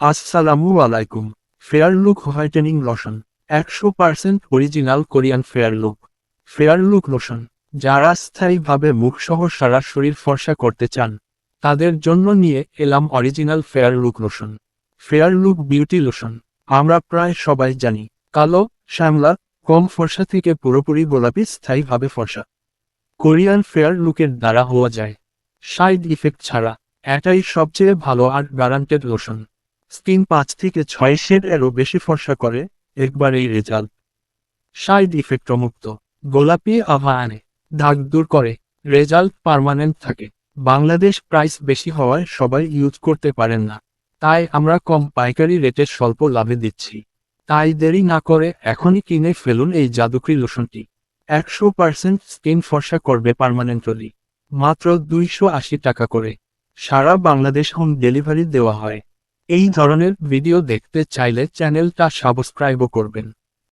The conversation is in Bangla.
আসসালামু আলাইকুম। Fair look whitening lotion 100% original Korean fair look. Fair look lotion যারা স্থায়ীভাবে মুখসহ সারা শরীর ফর্সা করতে চান তাদের জন্য নিয়ে এলাম original fair look lotion. Fair look beauty lotion আমরা প্রায় সবাই জানি কালো, শ্যামলা, কম ফর্সা থেকে পুরোপুরি গোলাপি স্থায়ীভাবে ফর্সা। কোরিয়ান ফেয়ার লুকের দ্বারা হওয়া যায় সাইড ইফেক্ট ছাড়া। এটাই সবচেয়ে ভালো আর গ্যারান্টেড লোশন। স্কিন 5 থেকে 6 এরও বেশি ফর্সা করে একবারেই রেজাল্ট। সাইড ইফেক্ট মুক্ত, গোলাপি আভা আনে, দাগ দূর করে, রেজাল্ট পার্মানেন্ট থাকে। বাংলাদেশ প্রাইস বেশি হওয়ায় সবাই ইউজ করতে পারেন না, তাই আমরা কম পাইকারি রেটে স্বল্প লাভে দিচ্ছি। তাই দেরি না করে এখনই কিনে ফেলুন এই জাদুকরি লোশনটি। 100% স্কিন ফর্সা করবে পার্মানেন্টলি। মাত্র 280 টাকা করে। সারা বাংলাদেশ হোম ডেলিভারি দেওয়া হয়। এই ধরনের ভিডিও দেখতে চাইলে চ্যানেলটা সাবস্ক্রাইবও করবেন।